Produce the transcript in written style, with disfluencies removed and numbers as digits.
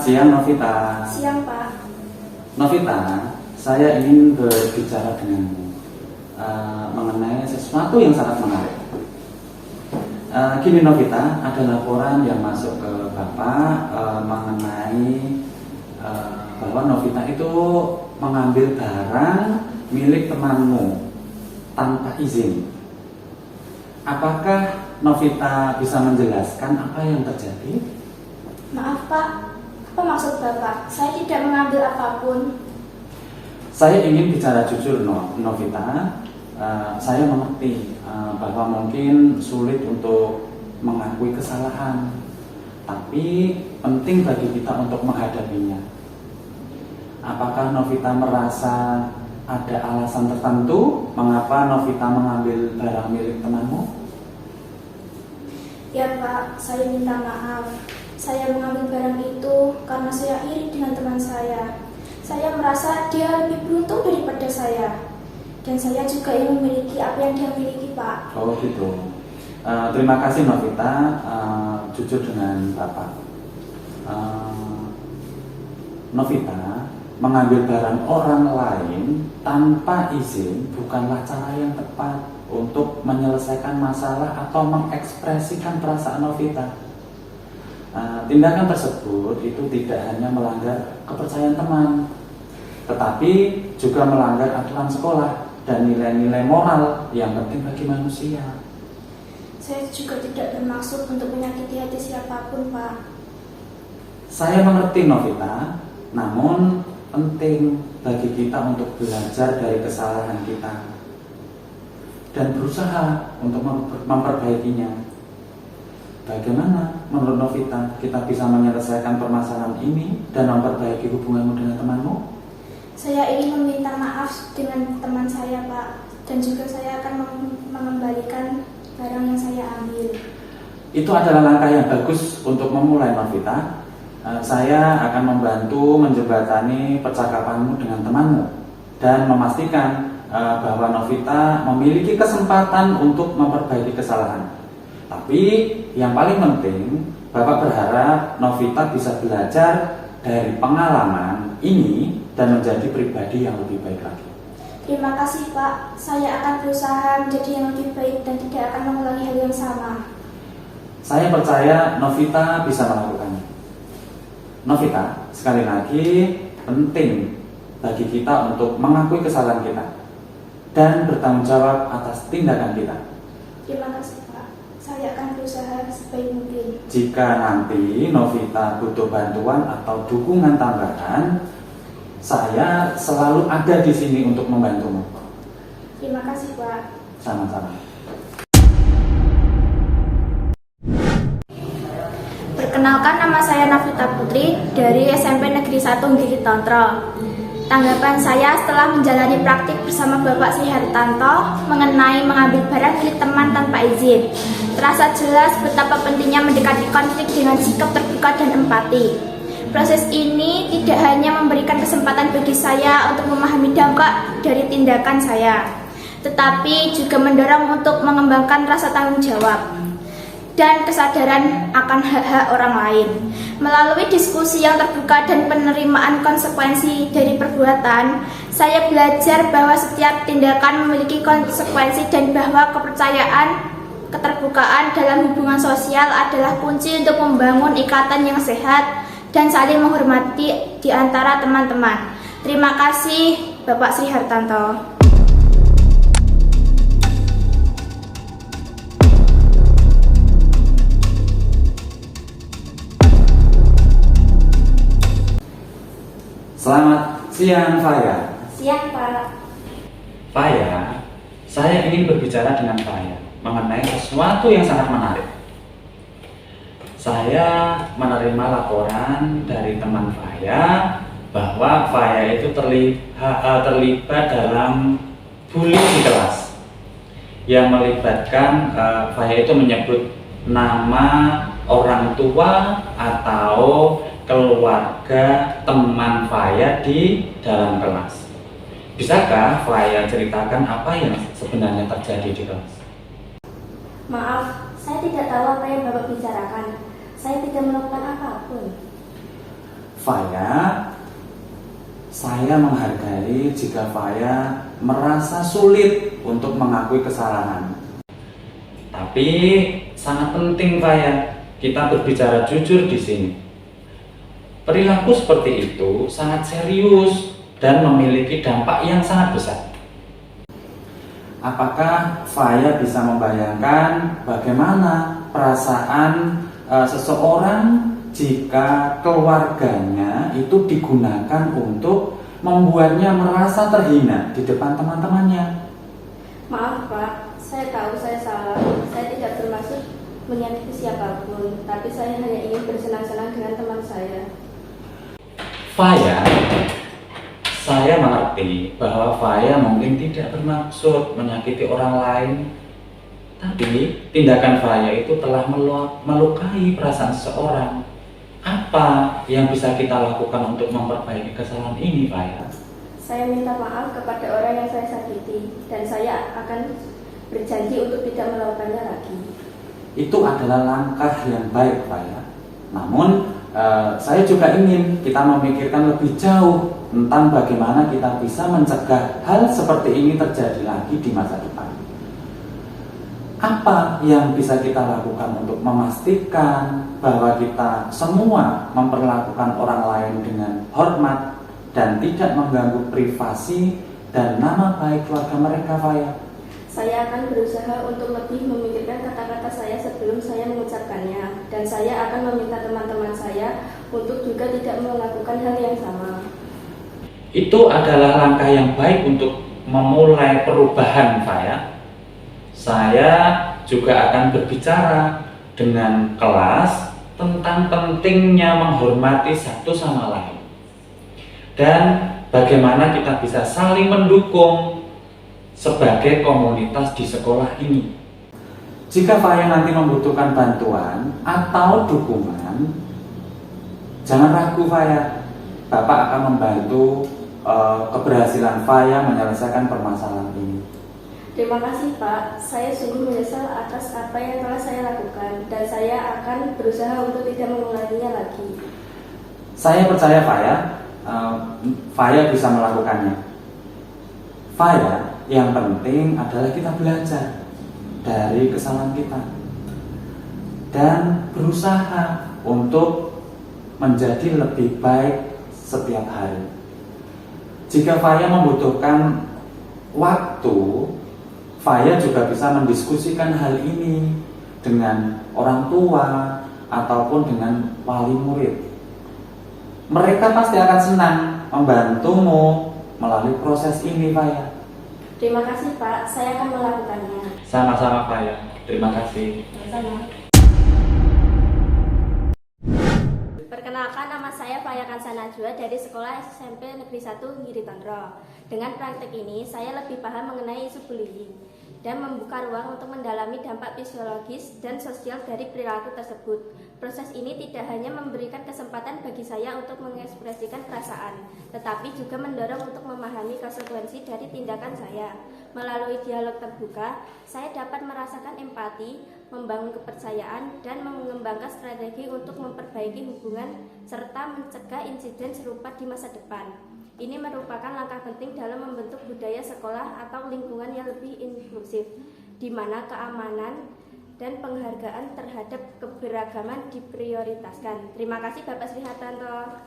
siang Novita. Siang, Pak. Novita, saya ingin berbicara denganmu mengenai sesuatu yang sangat menarik. Gini Novita, ada laporan yang masuk ke Bapak mengenai bahwa Novita itu mengambil barang milik temanmu tanpa izin. Apakah Novita bisa menjelaskan apa yang terjadi? Maaf, Pak. Apa maksud Bapak? Saya tidak mengambil apapun. Saya ingin bicara jujur, Novita. Saya mengerti bahwa mungkin sulit untuk mengakui kesalahan, tapi penting bagi kita untuk menghadapinya. Apakah Novita merasa ada alasan tertentu mengapa Novita mengambil barang milik temanmu? Ya, Pak. Saya minta maaf. Saya mengambil barang itu karena saya iri dengan teman saya. Saya merasa dia lebih beruntung daripada saya. Dan saya juga ingin memiliki apa yang dia miliki, Pak. Oh gitu. Terima kasih Novita, jujur dengan Bapak. Novita, mengambil barang orang lain tanpa izin bukanlah cara yang tepat untuk menyelesaikan masalah atau mengekspresikan perasaan Novita. Tindakan tersebut itu tidak hanya melanggar kepercayaan teman, tetapi juga melanggar aturan sekolah dan nilai-nilai moral yang penting bagi manusia. Saya juga tidak bermaksud untuk menyakiti hati siapapun, Pak. Saya mengerti Novita, namun penting bagi kita untuk belajar dari kesalahan kita dan berusaha untuk memperbaikinya. Bagaimana menurut Novita kita bisa menyelesaikan permasalahan ini dan memperbaiki hubunganmu dengan temanmu? Saya ingin meminta maaf dengan teman saya, Pak. Dan juga saya akan mengembalikan barang yang saya ambil. Itu adalah langkah yang bagus untuk memulai, Novita. Saya akan membantu menjembatani percakapanmu dengan temanmu dan memastikan bahwa Novita memiliki kesempatan untuk memperbaiki kesalahan. Tapi yang paling penting, Bapak berharap Novita bisa belajar dari pengalaman ini dan menjadi pribadi yang lebih baik lagi. Terima kasih, Pak. Saya akan berusaha menjadi yang lebih baik dan tidak akan mengulangi hal yang sama. Saya percaya Novita bisa melakukannya. Novita, sekali lagi penting bagi kita untuk mengakui kesalahan kita dan bertanggung jawab atas tindakan kita. Terima kasih, Pak. Saya akan berusaha sebaik mungkin. Jika nanti Novita butuh bantuan atau dukungan tambahan, saya selalu ada di sini untuk membantumu. Terima kasih, Pak. Sama-sama. Perkenalkan, nama saya Novita Putri dari SMP Negeri 1 Gili Tantro. Tanggapan saya setelah menjalani praktik bersama Bapak Sri Hartanto mengenai mengambil barang milik teman tanpa izin. Terasa jelas betapa pentingnya mendekati konflik dengan sikap terbuka dan empati. Proses ini tidak hanya memberikan kesempatan bagi saya untuk memahami dampak dari tindakan saya, tetapi juga mendorong untuk mengembangkan rasa tanggung jawab dan kesadaran akan hak-hak orang lain. Melalui diskusi yang terbuka dan penerimaan konsekuensi dari perbuatan, saya belajar bahwa setiap tindakan memiliki konsekuensi dan bahwa keterbukaan dalam hubungan sosial adalah kunci untuk membangun ikatan yang sehat dan saling menghormati di antara teman-teman. Terima kasih, Bapak Sri Hartanto. Selamat siang, Faya. Siang, Pak. Faya, saya ingin berbicara dengan Faya mengenai sesuatu yang sangat menarik. Saya menerima laporan dari teman Faya bahwa Faya itu terlibat dalam bully di kelas yang melibatkan Faya itu menyebut nama orang tua atau keluarga teman Faya di dalam kelas. Bisakah Faya ceritakan apa yang sebenarnya terjadi di kelas? Maaf, saya tidak tahu apa yang Bapak bicarakan. Saya tidak melakukan apapun. Saya menghargai jika Faya merasa sulit untuk mengakui kesalahan. Tapi sangat penting Faya, kita berbicara jujur di sini. Perilaku seperti itu sangat serius dan memiliki dampak yang sangat besar. Apakah Faya bisa membayangkan bagaimana perasaan seseorang jika keluarganya itu digunakan untuk membuatnya merasa terhina di depan teman-temannya? Maaf Pak, saya tahu saya salah. Saya tidak bermaksud menyakiti siapapun, tapi saya hanya ingin bersenang-senang dengan teman saya. Faya, saya mengerti bahwa Faya mungkin tidak bermaksud menyakiti orang lain, tapi tindakan Faya itu telah melukai perasaan seseorang. Apa yang bisa kita lakukan untuk memperbaiki kesalahan ini, Faya? Saya minta maaf kepada orang yang saya sakiti, dan saya akan berjanji untuk tidak melakukannya lagi. Itu adalah langkah yang baik, Faya. Namun, saya juga ingin kita memikirkan lebih jauh tentang bagaimana kita bisa mencegah hal seperti ini terjadi lagi di masa depan. Apa yang bisa kita lakukan untuk memastikan bahwa kita semua memperlakukan orang lain dengan hormat dan tidak mengganggu privasi dan nama baik keluarga mereka, Faya? Saya akan berusaha untuk lebih memikirkan kata-kata saya sebelum saya mengucapkannya, dan saya akan meminta teman-teman saya untuk juga tidak melakukan hal yang sama. Itu adalah langkah yang baik untuk memulai perubahan, Faya. Saya juga akan berbicara dengan kelas tentang pentingnya menghormati satu sama lain dan bagaimana kita bisa saling mendukung sebagai komunitas di sekolah ini. Jika Faya nanti membutuhkan bantuan atau dukungan, jangan ragu Faya. Bapak akan membantu keberhasilan Faya menyelesaikan permasalahan ini. Terima kasih Pak, saya sungguh menyesal atas apa yang telah saya lakukan, dan saya akan berusaha untuk tidak mengulanginya lagi. Saya percaya Faya bisa melakukannya. Faya, yang penting adalah kita belajar dari kesalahan kita dan berusaha untuk menjadi lebih baik setiap hari. Jika Faya membutuhkan waktu, Faya juga bisa mendiskusikan hal ini dengan orang tua ataupun dengan wali murid. Mereka pasti akan senang membantumu melalui proses ini, Faya. Terima kasih Pak, saya akan melakukannya. Sama-sama, Faya. Terima kasih. Sama. Perkenalkan, nama saya Faya Kansa Najwa dari Sekolah SMP Negeri 1 Giritondro. Dengan praktek ini, saya lebih paham mengenai isu bullying dan membuka ruang untuk mendalami dampak fisiologis dan sosial dari perilaku tersebut. Proses ini tidak hanya memberikan kesempatan bagi saya untuk mengekspresikan perasaan, tetapi juga mendorong untuk memahami konsekuensi dari tindakan saya. Melalui dialog terbuka, saya dapat merasakan empati, membangun kepercayaan, dan mengembangkan strategi untuk memperbaiki hubungan serta mencegah insiden serupa di masa depan. Ini merupakan langkah penting dalam membentuk budaya sekolah atau lingkungan yang lebih inklusif, di mana keamanan dan penghargaan terhadap keberagaman diprioritaskan. Terima kasih Bapak Sri Hartanto.